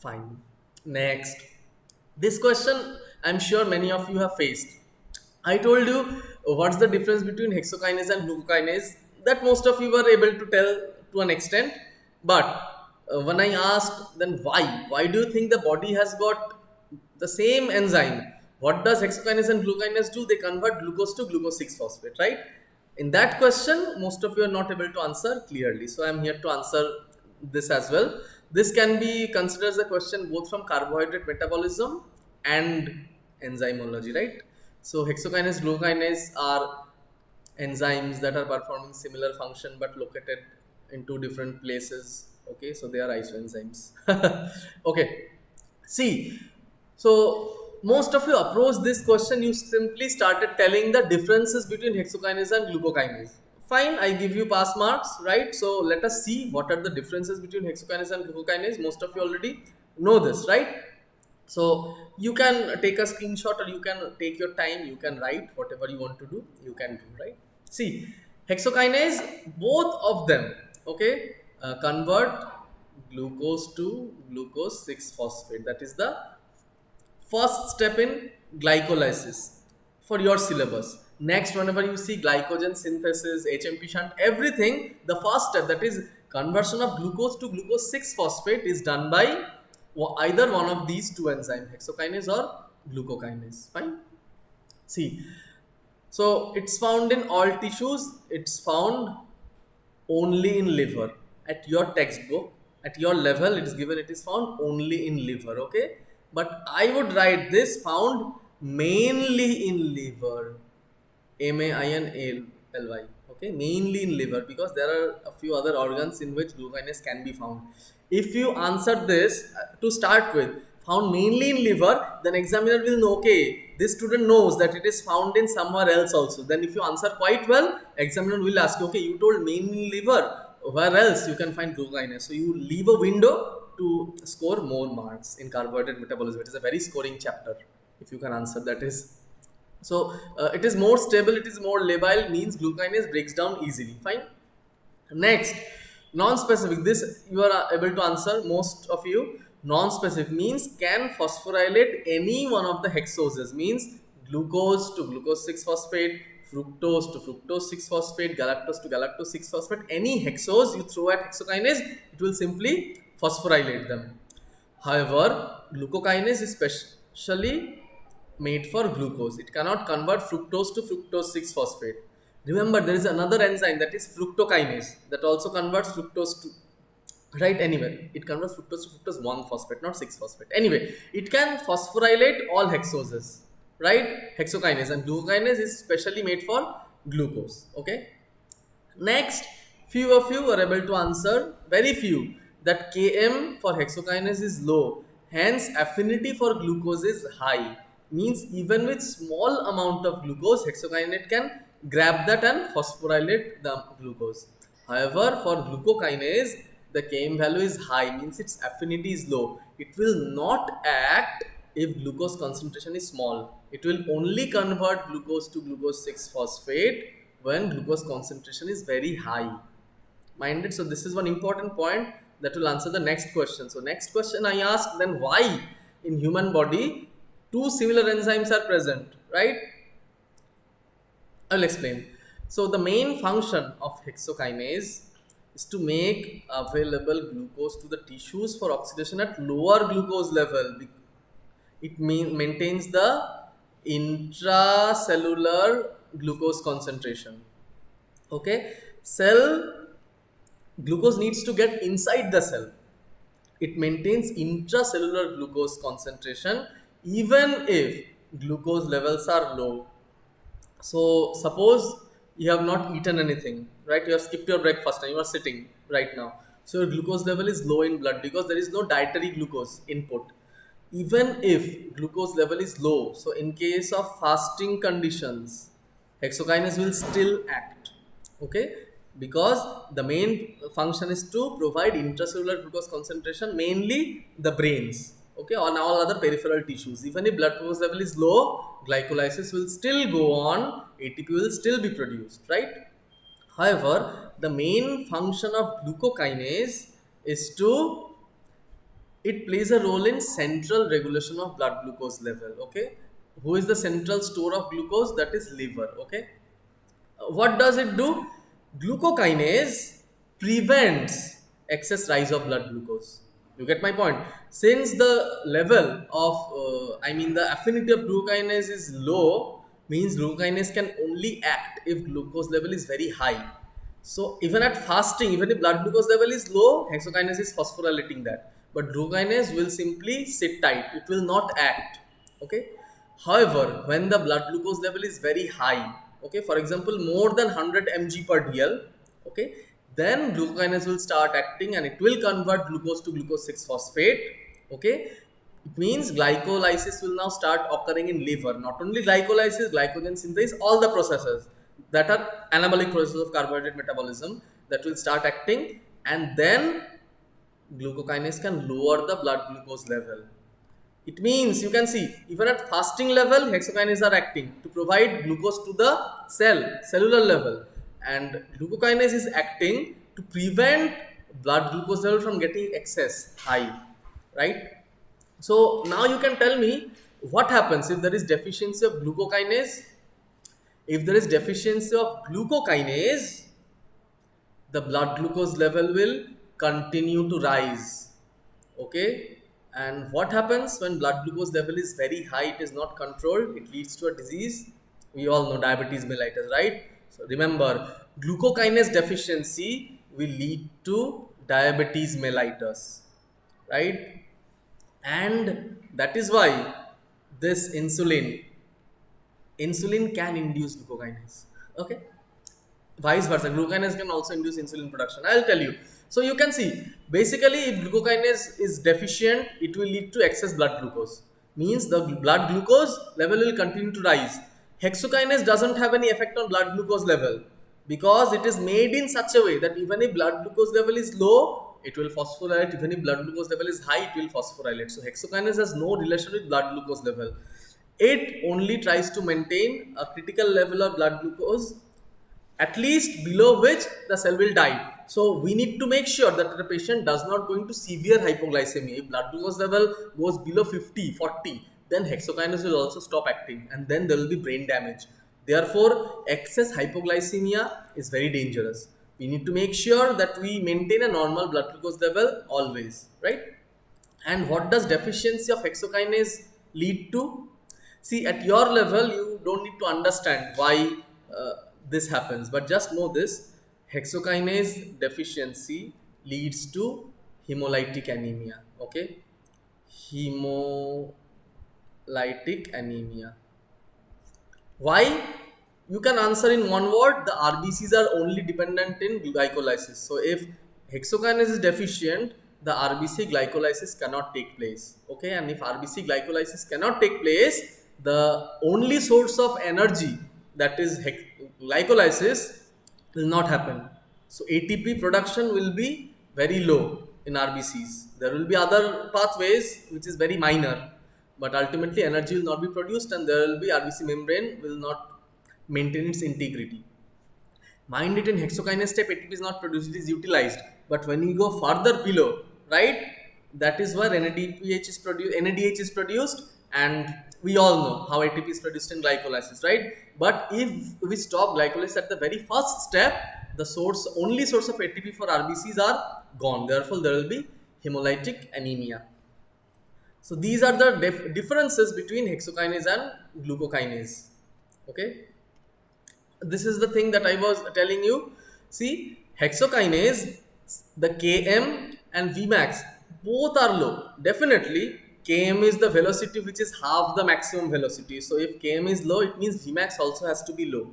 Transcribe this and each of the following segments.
Fine. Next. This question I'm sure many of you have faced. I told you what's the difference between hexokinase and glucokinase. That most of you were able to tell to an extent. But when I asked, then why? Why do you think the body has got the same enzyme? What does hexokinase and glucokinase do? They convert glucose to glucose 6 phosphate, right? In that question, most of you are not able to answer clearly. So I'm here to answer this as well. This can be considered as a question both from carbohydrate metabolism and enzymology, right? So hexokinase, glucokinase are enzymes that are performing similar function but located in two different places. Okay, so they are isoenzymes. Okay, see, so most of you approach this question, you simply started telling the differences between hexokinase and glucokinase. Fine, I give you pass marks, right? So let us see what are the differences between hexokinase and glucokinase. Most of you already know this, right? So you can take a screenshot or you can take your time, you can write whatever you want to do, you can do, right? See, hexokinase, both of them, okay, convert glucose to glucose 6 phosphate. That is the first step in glycolysis for your syllabus. Next, whenever you see glycogen synthesis, HMP shunt, everything, the first step, that is conversion of glucose to glucose 6 phosphate, is done by either one of these two enzymes, hexokinase or glucokinase. Fine. See, so it's found in all tissues. It's found only in liver. At your textbook, at your level, it is given it is found only in liver. Okay, but I would write this found mainly in liver. MAINLY. Okay, mainly in liver, because there are a few other organs in which glucokinase can be found. If you answer this to start with, found mainly in liver, then examiner will know, okay, this student knows that it is found in somewhere else also. Then if you answer quite well, examiner will ask you, okay, you told mainly in liver, where else you can find glucokinase? So you leave a window to score more marks in carbohydrate metabolism. It is a very scoring chapter if you can answer that is. So it is more stable, it is more labile, means glucokinase breaks down easily. Fine. Next, non-specific. This you are able to answer, most of you. Non-specific means can phosphorylate any one of the hexoses. Means glucose to glucose 6 phosphate, fructose to fructose 6 phosphate, galactose to galactose 6 phosphate. Any hexose you throw at hexokinase, it will simply phosphorylate them. However, glucokinase is specially made for glucose. It cannot convert fructose to fructose 6 phosphate. Remember, there is another enzyme, that is fructokinase, that also converts fructose to, right? Anyway, it converts fructose to fructose 1 phosphate, not 6 phosphate. Anyway, it can phosphorylate all hexoses, right? Hexokinase, and glucokinase is specially made for glucose. Okay. Next, few of you were able to answer, very few, that Km for hexokinase is low, hence affinity for glucose is high. Means even with small amount of glucose, hexokinase can grab that and phosphorylate the glucose. However, for glucokinase, the Km value is high, means its affinity is low. It will not act if glucose concentration is small. It will only convert glucose to glucose 6 phosphate when glucose concentration is very high. Minded? So this is one important point that will answer the next question. So next question I ask, then why in human body two similar enzymes are present, right? I will explain. So the main function of hexokinase is to make available glucose to the tissues for oxidation at lower glucose level. It maintains the intracellular glucose concentration. Okay, cell glucose needs to get inside the cell. It maintains intracellular glucose concentration even if glucose levels are low. So suppose you have not eaten anything, right? You have skipped your breakfast and you are sitting right now. So your glucose level is low in blood because there is no dietary glucose input. Even if glucose level is low, so in case of fasting conditions, hexokinase will still act. Okay, because the main function is to provide intracellular glucose concentration, mainly the brains, okay, on all other peripheral tissues. Even if blood glucose level is low, glycolysis will still go on, ATP will still be produced, right? However, the main function of glucokinase is to It plays a role in central regulation of blood glucose level. Okay, who is the central store of glucose? That is liver. Okay, what does it do? Glucokinase prevents excess rise of blood glucose. You get my point? Since the level of the affinity of glucokinase is low, means glucokinase can only act if glucose level is very high. So even at fasting, even if blood glucose level is low, hexokinase is phosphorylating that. But glucokinase will simply sit tight. It will not act. Okay. However, when the blood glucose level is very high, okay, for example, more than 100 mg per dl, okay, then glucokinase will start acting and it will convert glucose to glucose 6 phosphate. Okay. It means glycolysis will now start occurring in liver. Not only glycolysis, glycogen synthesis, all the processes that are anabolic processes of carbohydrate metabolism that will start acting, and then glucokinase can lower the blood glucose level. It means you can see even at fasting level, hexokinase are acting to provide glucose to the cellular level, and glucokinase is acting to prevent blood glucose level from getting excess high, right? So now you can tell me what happens if there is deficiency of glucokinase. If there is deficiency of glucokinase, the blood glucose level will continue to rise. Okay, and what happens when blood glucose level is very high? It is not controlled. It leads to a disease. We all know diabetes mellitus, right? So remember, glucokinase deficiency will lead to diabetes mellitus, right? And that is why this insulin can induce glucokinase. Okay, vice versa, glucokinase can also induce insulin production. I'll tell you. So you can see, basically if glucokinase is deficient, it will lead to excess blood glucose, means the blood glucose level will continue to rise. Hexokinase doesn't have any effect on blood glucose level because it is made in such a way that even if blood glucose level is low, it will phosphorylate. Even if blood glucose level is high, it will phosphorylate. So hexokinase has no relation with blood glucose level. It only tries to maintain a critical level of blood glucose, at least below which the cell will die. So we need to make sure that the patient does not go into severe hypoglycemia. If blood glucose level goes below 50, 40, then hexokinase will also stop acting and then there will be brain damage. Therefore, excess hypoglycemia is very dangerous. We need to make sure that we maintain a normal blood glucose level always, right? And what does deficiency of hexokinase lead to? See, at your level, you don't need to understand why this happens, but just know this: hexokinase deficiency leads to hemolytic anemia. Okay, hemolytic anemia. Why? You can answer in one word: the RBCs are only dependent in glycolysis. So if hexokinase is deficient, the RBC glycolysis cannot take place. Okay, and if RBC glycolysis cannot take place, the only source of energy, that is glycolysis, will not happen. So ATP production will be very low in RBCs. There will be other pathways which is very minor, but ultimately energy will not be produced and there will be RBC membrane will not maintain its integrity. Mind it, in hexokinase step ATP is not produced, it is utilized. But when you go further below, right, that is where NADH is produced, and we all know how ATP is produced in glycolysis, right? But if we stop glycolysis at the very first step, the only source of ATP for RBCs are gone. Therefore, there will be hemolytic anemia. So these are the differences between hexokinase and glucokinase. Okay, this is the thing that I was telling you. See, hexokinase, the Km and Vmax both are low. Definitely, Km is the velocity which is half the maximum velocity. So if Km is low, it means Vmax also has to be low.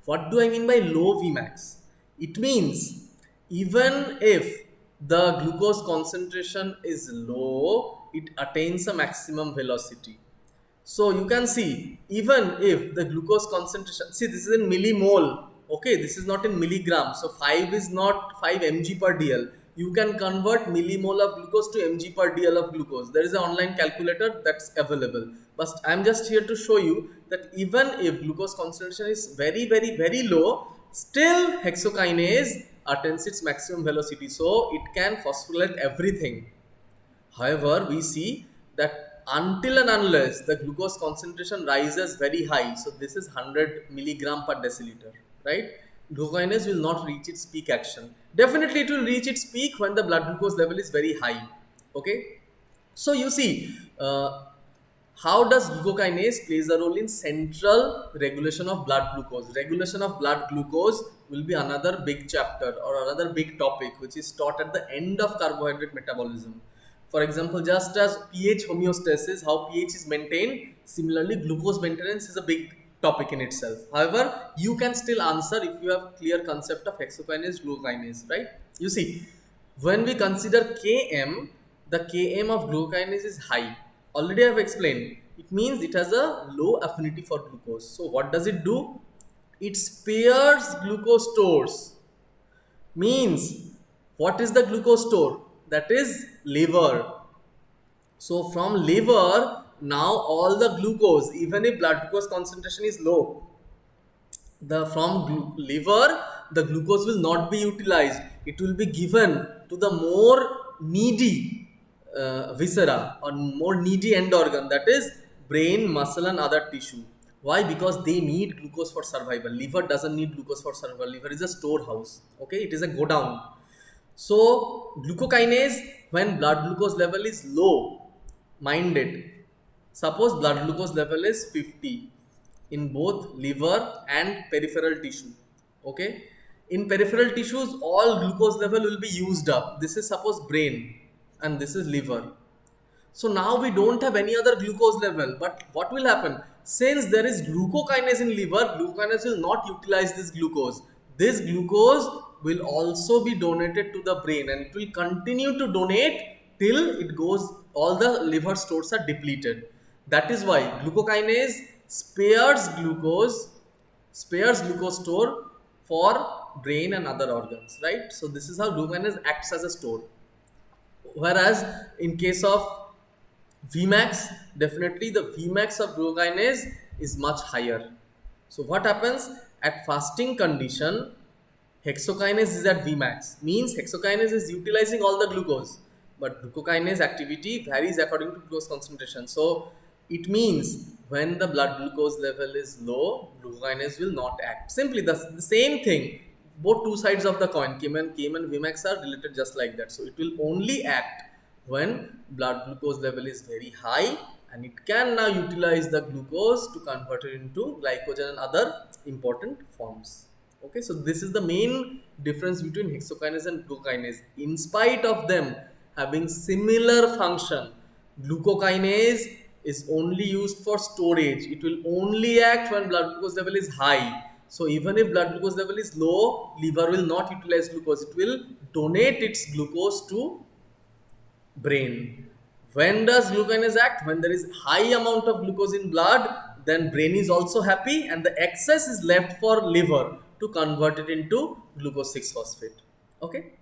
What do I mean by low Vmax? It means even if the glucose concentration is low, it attains a maximum velocity. So you can see, even if the glucose concentration, see, this is in millimole, okay, this is not in milligram. So 5 is not 5 mg per dl. You can convert millimole of glucose to mg per dl of glucose. There is an online calculator that's available. But I'm just here to show you that even if glucose concentration is very, very, very low, still hexokinase attains its maximum velocity. So it can phosphorylate everything. However, we see that until and unless the glucose concentration rises very high, so this is 100 milligram per deciliter, right? Glucokinase will not reach its peak action. Definitely, it will reach its peak when the blood glucose level is very high. Okay, so you see, how does glucokinase plays a role in central regulation of blood glucose? Regulation of blood glucose will be another big chapter or another big topic which is taught at the end of carbohydrate metabolism. For example, just as pH homeostasis, how pH is maintained, similarly glucose maintenance is a big topic in itself. However, you can still answer if you have clear concept of hexokinase, glucokinase, right? You see, when we consider Km, the Km of glucokinase is high. Already I have explained. It means it has a low affinity for glucose. So what does it do? It spares glucose stores. Means what is the glucose store? That is liver. So from liver, now all the glucose, even if blood glucose concentration is low, the from liver, the glucose will not be utilized. It will be given to the more needy viscera or more needy end organ, that is brain, muscle and other tissue. Why? Because they need glucose for survival. Liver doesn't need glucose for survival. Liver is a storehouse. Okay, it is a go down. So glucokinase, when blood glucose level is low, mind it, suppose blood glucose level is 50 in both liver and peripheral tissue. Okay, in peripheral tissues all glucose level will be used up. This is suppose brain and this is liver. So now we don't have any other glucose level, but what will happen? Since there is glucokinase in liver, glucokinase will not utilize this glucose. This glucose will also be donated to the brain and it will continue to donate till it goes, all the liver stores are depleted. That is why glucokinase spares glucose store for brain and other organs, right? So this is how glucokinase acts as a store. Whereas in case of Vmax, definitely the Vmax of glucokinase is much higher. So what happens at fasting condition? Hexokinase is at Vmax, means hexokinase is utilizing all the glucose, but glucokinase activity varies according to glucose concentration. So it means when the blood glucose level is low, glucokinase will not act. Simply the same thing, both two sides of the coin, Km and Vmax are related just like that. So it will only act when blood glucose level is very high and it can now utilize the glucose to convert it into glycogen and other important forms. Okay, so this is the main difference between hexokinase and glucokinase. In spite of them having similar function, glucokinase is only used for storage. It will only act when blood glucose level is high. So even if blood glucose level is low, liver will not utilize glucose. It will donate its glucose to brain. When does glucokinase act? When there is high amount of glucose in blood, then brain is also happy and the excess is left for liver to convert it into glucose 6-phosphate. Okay,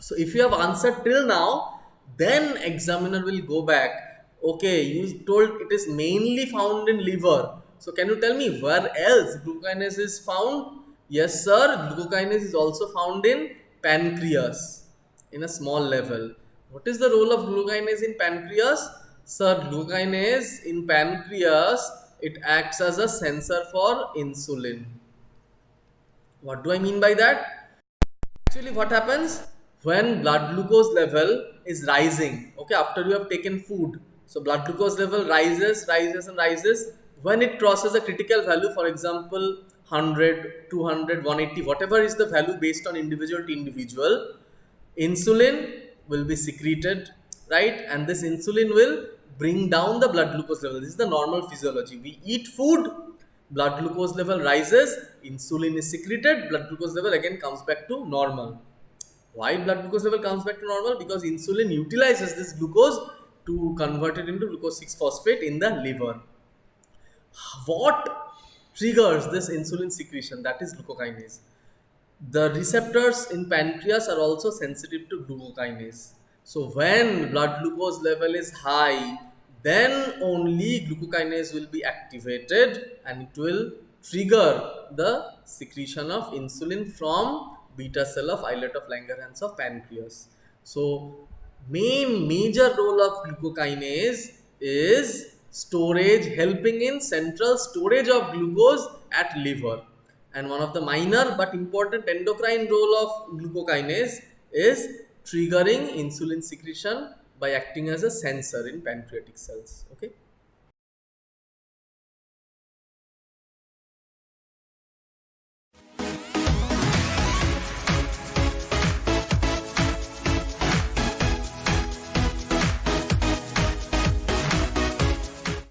so if you have answered till now, then examiner will go back. Okay, you told it is mainly found in liver, so can you tell me where else glucokinase is found? Yes sir, glucokinase is also found in pancreas in a small level. What is the role of glucokinase in pancreas? Sir, glucokinase in pancreas, it acts as a sensor for insulin. What do I mean by that? Actually, what happens when blood glucose level is rising? Okay, after you have taken food, so blood glucose level rises and rises. When it crosses a critical value, for example, 100, 200, 180, whatever is the value based on individual to individual, insulin will be secreted, right? And this insulin will bring down the blood glucose level. This is the normal physiology. We eat food, blood glucose level rises, insulin is secreted, blood glucose level again comes back to normal. Why blood glucose level comes back to normal? Because insulin utilizes this glucose to convert it into glucose 6-phosphate in the liver. What triggers this insulin secretion? That is glucokinase. The receptors in pancreas are also sensitive to glucokinase. So when blood glucose level is high, then only glucokinase will be activated and it will trigger the secretion of insulin from beta cell of islet of Langerhans of pancreas. So Main major role of glucokinase is storage, helping in central storage of glucose at liver. And one of the minor but important endocrine role of glucokinase is triggering insulin secretion by acting as a sensor in pancreatic cells. Okay.